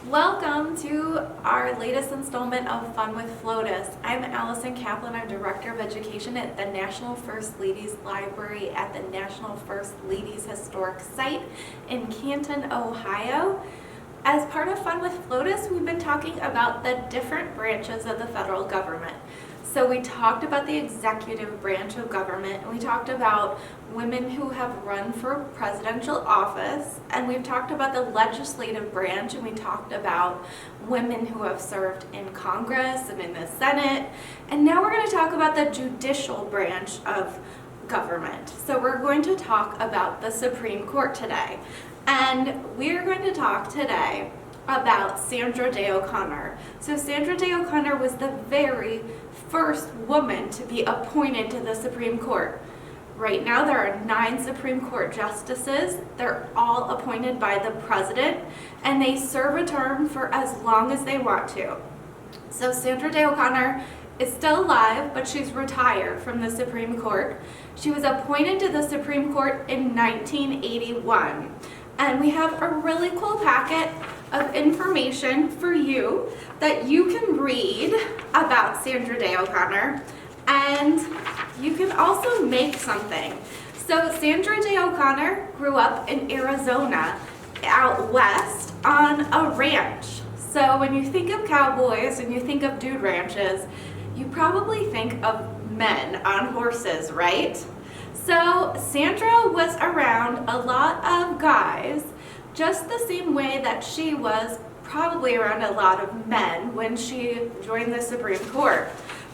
Welcome to our latest installment of Fun with FLOTUS. I'm Allison Kaplan, our Director of Education at the National First Ladies Library at the National First Ladies Historic Site in Canton, Ohio. As part of Fun with FLOTUS, we've been talking about the different branches of the federal government. So we talked about the executive branch of government, and we talked about women who have run for presidential office, and we've talked about the legislative branch, and we talked about women who have served in Congress and in the Senate, and now we're going to talk about the judicial branch of government. So we're going to talk about the Supreme Court today, and we're going to talk today about Sandra Day O'Connor. So Sandra Day O'Connor was the very first woman to be appointed to the Supreme Court. Right now there are 9 Supreme Court justices. They're all appointed by the president, and they serve a term for as long as they want to. So Sandra Day O'Connor is still alive, but she's retired from the Supreme Court. She was appointed to the Supreme Court in 1981. And we have a really cool packet of information for you that you can read about Sandra Day O'Connor, and you can also make something. So Sandra Day O'Connor grew up in Arizona, out west, on a ranch. So when you think of cowboys and you think of dude ranches, you probably think of men on horses, right? So Sandra was around a lot of guys, just the same way that she was probably around a lot of men when she joined the Supreme Court.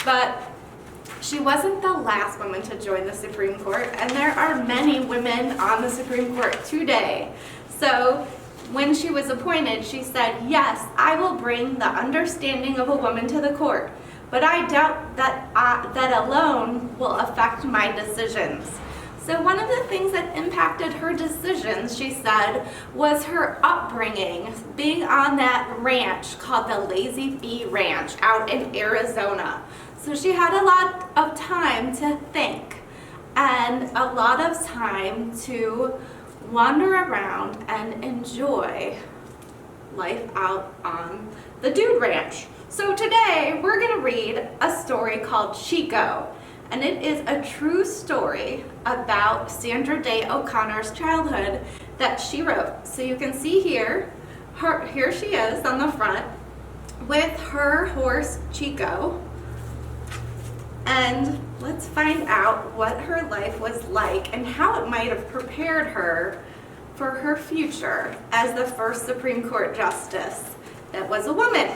But she wasn't the last woman to join the Supreme Court, and there are many women on the Supreme Court today. So when she was appointed, she said, "Yes, I will bring the understanding of a woman to the court, but I doubt that that alone will affect my decisions." So one of the things that impacted her decisions, she said, was her upbringing, being on that ranch called the Lazy Bee Ranch out in Arizona. So she had a lot of time to think and a lot of time to wander around and enjoy life out on the dude ranch. So today we're going to read a story called Chico, and it is a true story about Sandra Day O'Connor's childhood that she wrote. So you can see here, here she is on the front with her horse Chico, and let's find out what her life was like and how it might have prepared her for her future as the first Supreme Court justice that was a woman.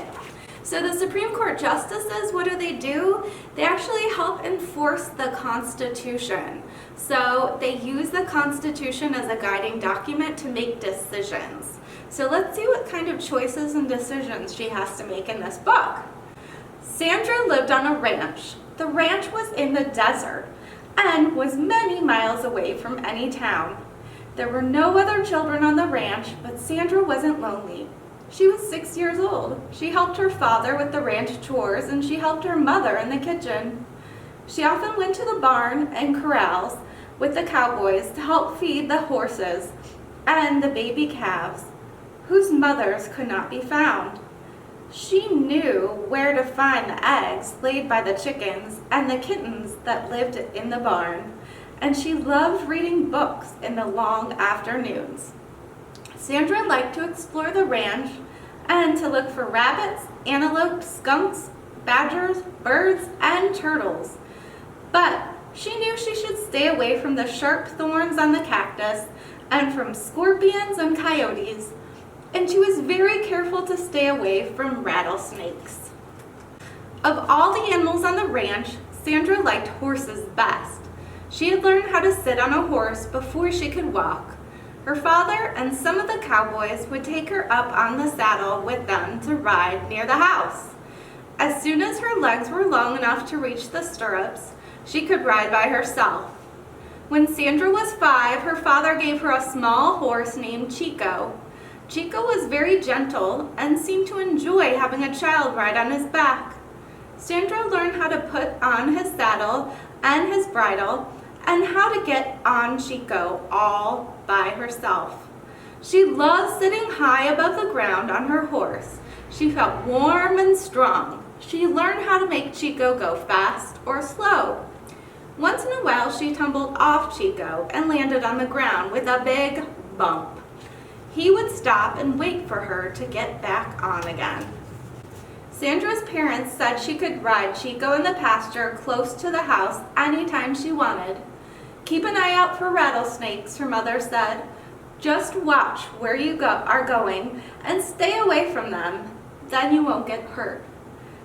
So the Supreme Court justices, what do? They actually help enforce the Constitution. So they use the Constitution as a guiding document to make decisions. So let's see what kind of choices and decisions she has to make in this book. Sandra lived on a ranch. The ranch was in the desert and was many miles away from any town. There were no other children on the ranch, but Sandra wasn't lonely. She was 6 years old. She helped her father with the ranch chores, and she helped her mother in the kitchen. She often went to the barn and corrals with the cowboys to help feed the horses and the baby calves, whose mothers could not be found. She knew where to find the eggs laid by the chickens and the kittens that lived in the barn, and she loved reading books in the long afternoons. Sandra liked to explore the ranch and to look for rabbits, antelopes, skunks, badgers, birds, and turtles. But she knew she should stay away from the sharp thorns on the cactus and from scorpions and coyotes, and she was very careful to stay away from rattlesnakes. Of all the animals on the ranch, Sandra liked horses best. She had learned how to sit on a horse before she could walk. Her father and some of the cowboys would take her up on the saddle with them to ride near the house. As soon as her legs were long enough to reach the stirrups, she could ride by herself. When Sandra was 5, her father gave her a small horse named Chico. Chico was very gentle and seemed to enjoy having a child ride on his back. Sandra learned how to put on his saddle and his bridle and how to get on Chico all by herself. She loved sitting high above the ground on her horse. She felt warm and strong. She learned how to make Chico go fast or slow. Once in a while, she tumbled off Chico and landed on the ground with a big bump. He would stop and wait for her to get back on again. Sandra's parents said she could ride Chico in the pasture close to the house anytime she wanted. Keep an eye out for rattlesnakes, her mother said. Just watch where you are going and stay away from them. Then you won't get hurt.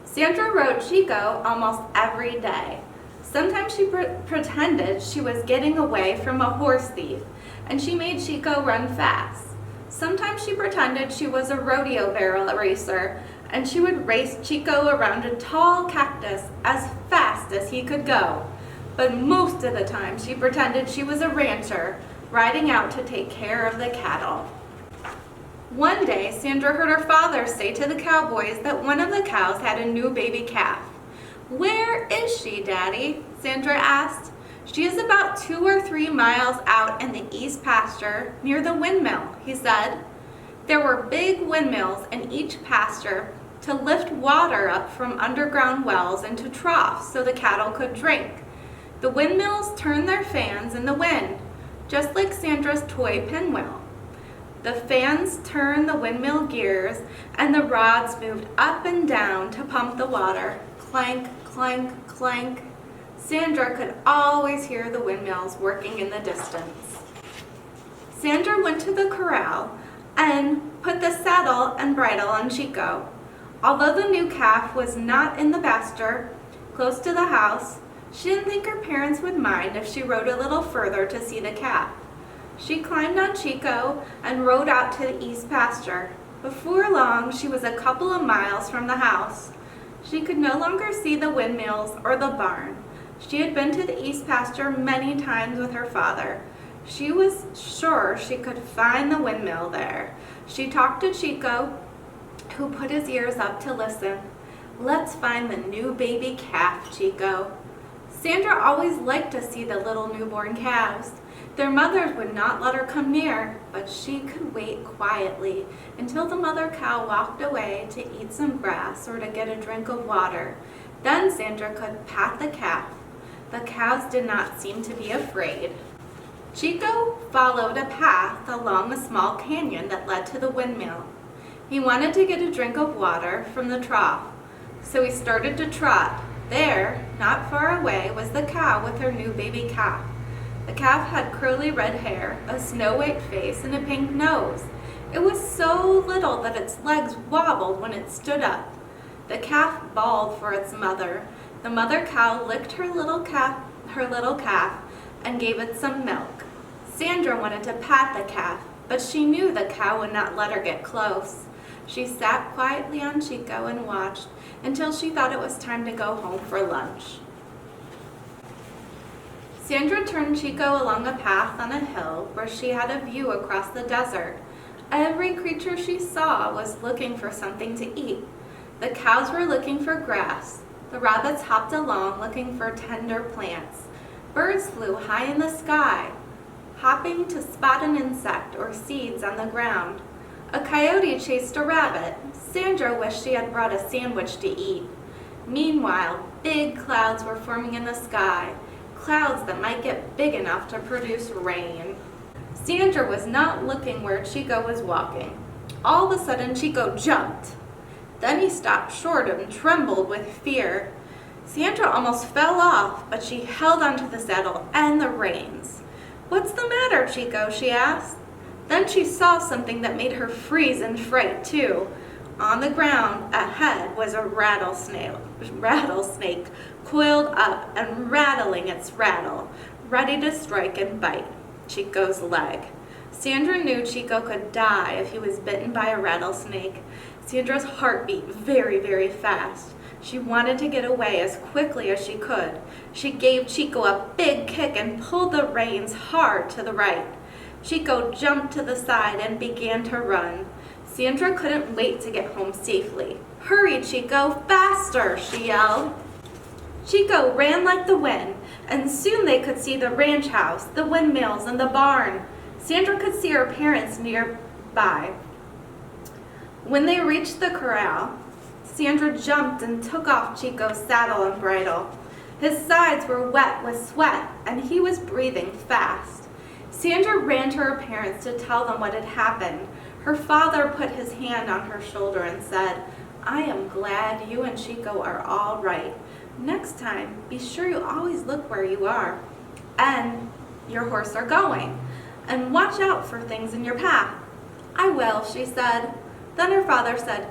Sandra rode Chico almost every day. Sometimes she pretended she was getting away from a horse thief, and she made Chico run fast. Sometimes she pretended she was a rodeo barrel racer, and she would race Chico around a tall cactus as fast as he could go. But most of the time she pretended she was a rancher, riding out to take care of the cattle. One day, Sandra heard her father say to the cowboys that one of the cows had a new baby calf. "Where is she, Daddy?" Sandra asked. "She is about 2 or 3 miles out in the east pasture near the windmill," he said. There were big windmills in each pasture to lift water up from underground wells into troughs so the cattle could drink. The windmills turned their fans in the wind, just like Sandra's toy pinwheel. The fans turned the windmill gears, and the rods moved up and down to pump the water. Clank, clank, clank. Sandra could always hear the windmills working in the distance. Sandra went to the corral and put the saddle and bridle on Chico. Although the new calf was not in the pasture close to the house, she didn't think her parents would mind if she rode a little further to see the calf. She climbed on Chico and rode out to the east pasture. Before long, she was a couple of miles from the house. She could no longer see the windmills or the barn. She had been to the east pasture many times with her father. She was sure she could find the windmill there. She talked to Chico, who put his ears up to listen. "Let's find the new baby calf, Chico." Sandra always liked to see the little newborn calves. Their mothers would not let her come near, but she could wait quietly until the mother cow walked away to eat some grass or to get a drink of water. Then Sandra could pat the calf. The cows did not seem to be afraid. Chico followed a path along a small canyon that led to the windmill. He wanted to get a drink of water from the trough, so he started to trot. There, not far away, was the cow with her new baby calf. The calf had curly red hair, a snow-white face, and a pink nose. It was so little that its legs wobbled when it stood up. The calf bawled for its mother. The mother cow licked her little calf and gave it some milk. Sandra wanted to pat the calf, but she knew the cow would not let her get close. She sat quietly on Chico and watched until she thought it was time to go home for lunch. Sandra turned Chico along a path on a hill where she had a view across the desert. Every creature she saw was looking for something to eat. The cows were looking for grass. The rabbits hopped along looking for tender plants. Birds flew high in the sky, hopping to spot an insect or seeds on the ground. A coyote chased a rabbit. Sandra wished she had brought a sandwich to eat. Meanwhile, big clouds were forming in the sky, clouds that might get big enough to produce rain. Sandra was not looking where Chico was walking. All of a sudden, Chico jumped. Then he stopped short and trembled with fear. Sandra almost fell off, but she held onto the saddle and the reins. "What's the matter, Chico?" she asked. Then she saw something that made her freeze in fright, too. On the ground ahead was a rattlesnake, coiled up and rattling its rattle, ready to strike and bite Chico's leg. Sandra knew Chico could die if he was bitten by a rattlesnake. Sandra's heart beat very, very fast. She wanted to get away as quickly as she could. She gave Chico a big kick and pulled the reins hard to the right. Chico jumped to the side and began to run. Sandra couldn't wait to get home safely. "Hurry, Chico, faster!" she yelled. Chico ran like the wind, and soon they could see the ranch house, the windmills, and the barn. Sandra could see her parents Bye. When they reached the corral, Sandra jumped and took off Chico's saddle and bridle. His sides were wet with sweat, and he was breathing fast. Sandra ran to her parents to tell them what had happened. Her father put his hand on her shoulder and said, "I am glad you and Chico are all right. Next time, be sure you always look where you are and your horse are going, and watch out for things in your path." "I will," she said. Then her father said,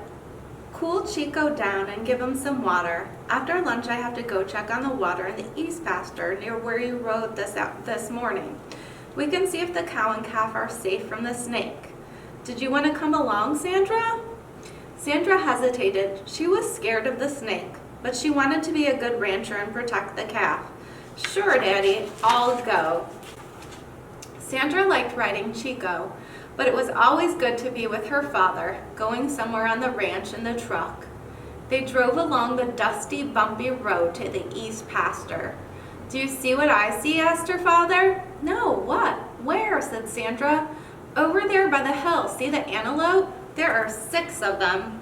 "Cool Chico down and give him some water. After lunch I have to go check on the water in the east pasture near where you rode this morning. We can see if the cow and calf are safe from the snake. Did you want to come along, Sandra?" Sandra hesitated. She was scared of the snake, but she wanted to be a good rancher and protect the calf. "Sure, Daddy, I'll go." Sandra liked riding Chico, but it was always good to be with her father, going somewhere on the ranch in the truck. They drove along the dusty, bumpy road to the east pasture. "Do you see what I see?" asked her father. "No, what? Where?" said Sandra. "Over there by the hill. See the antelope? There are 6 of them."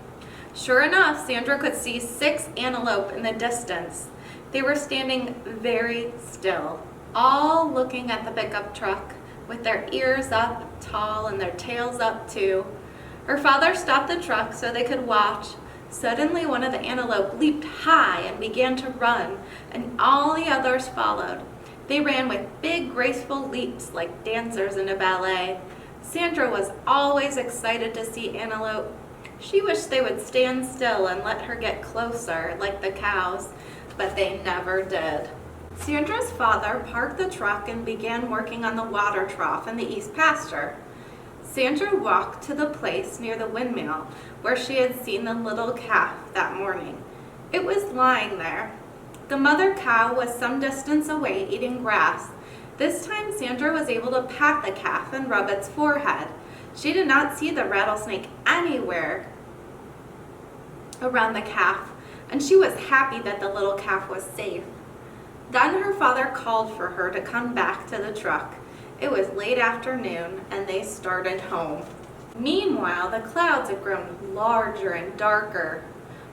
Sure enough, Sandra could see 6 antelope in the distance. They were standing very still, all looking at the pickup truck, with their ears up tall and their tails up too. Her father stopped the truck so they could watch. Suddenly one of the antelope leaped high and began to run, and all the others followed. They ran with big graceful leaps like dancers in a ballet. Sandra was always excited to see antelope. She wished they would stand still and let her get closer like the cows, but they never did. Sandra's father parked the truck and began working on the water trough in the east pasture. Sandra walked to the place near the windmill where she had seen the little calf that morning. It was lying there. The mother cow was some distance away eating grass. This time Sandra was able to pat the calf and rub its forehead. She did not see the rattlesnake anywhere around the calf, and she was happy that the little calf was safe. Then her father called for her to come back to the truck. It was late afternoon, and they started home. Meanwhile, the clouds had grown larger and darker.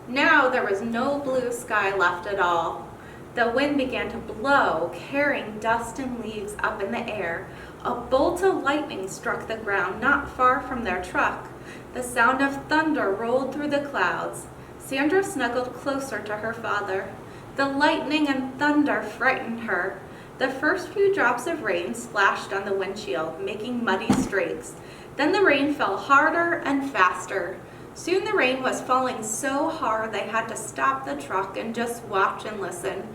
Now there was no blue sky left at all. The wind began to blow, carrying dust and leaves up in the air. A bolt of lightning struck the ground not far from their truck. The sound of thunder rolled through the clouds. Sandra snuggled closer to her father. The lightning and thunder frightened her. The first few drops of rain splashed on the windshield, making muddy streaks. Then the rain fell harder and faster. Soon the rain was falling so hard they had to stop the truck and just watch and listen.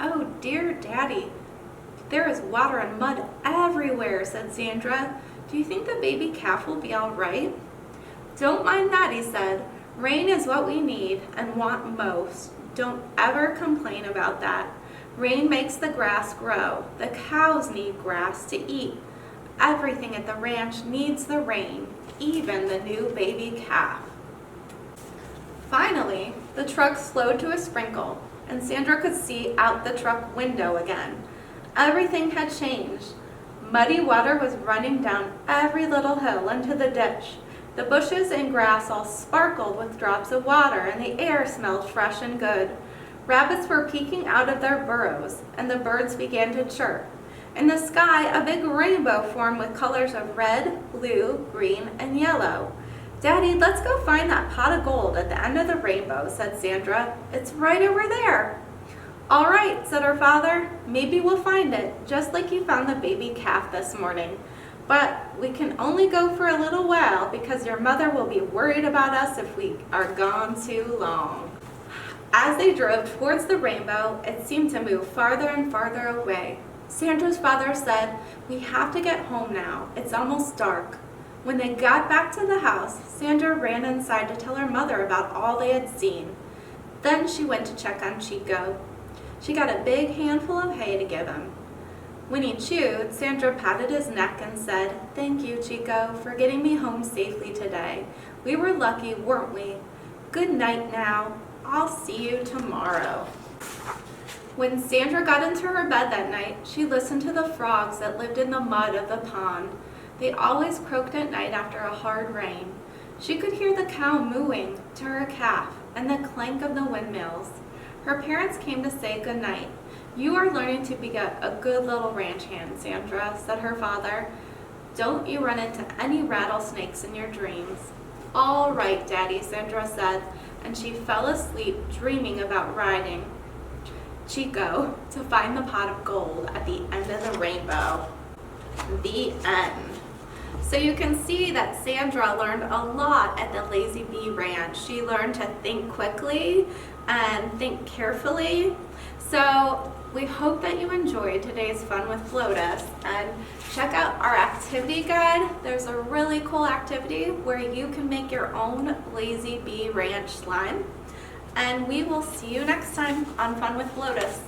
"Oh, dear Daddy, there is water and mud everywhere," said Sandra. "Do you think the baby calf will be all right?" "Don't mind that," he said. "Rain is what we need and want most. Don't ever complain about that. Rain makes the grass grow. The cows need grass to eat. Everything at the ranch needs the rain, even the new baby calf." Finally, the truck slowed to a sprinkle, and Sandra could see out the truck window again. Everything had changed. Muddy water was running down every little hill into the ditch. The bushes and grass all sparkled with drops of water, and the air smelled fresh and good. Rabbits were peeking out of their burrows, and the birds began to chirp. In the sky, a big rainbow formed with colors of red, blue, green, and yellow. "Daddy, let's go find that pot of gold at the end of the rainbow," said Sandra. "It's right over there." "All right," said her father. "Maybe we'll find it, just like you found the baby calf this morning. But we can only go for a little while because your mother will be worried about us if we are gone too long." As they drove towards the rainbow, it seemed to move farther and farther away. Sandra's father said, "We have to get home now. It's almost dark." When they got back to the house, Sandra ran inside to tell her mother about all they had seen. Then she went to check on Chico. She got a big handful of hay to give him. When he chewed, Sandra patted his neck and said, "Thank you, Chico, for getting me home safely today. We were lucky, weren't we? Good night now. I'll see you tomorrow." When Sandra got into her bed that night, she listened to the frogs that lived in the mud of the pond. They always croaked at night after a hard rain. She could hear the cow mooing to her calf and the clank of the windmills. Her parents came to say good night. "You are learning to be a good little ranch hand, Sandra," said her father. "Don't you run into any rattlesnakes in your dreams." "All right, Daddy," Sandra said, and she fell asleep dreaming about riding Chico to find the pot of gold at the end of the rainbow. The end. So you can see that Sandra learned a lot at the Lazy Bee Ranch. She learned to think quickly and think carefully. So we hope that you enjoyed today's Fun with FLOTUS, and check out our activity guide. There's a really cool activity where you can make your own Lazy Bee Ranch slime. And we will see you next time on Fun with FLOTUS.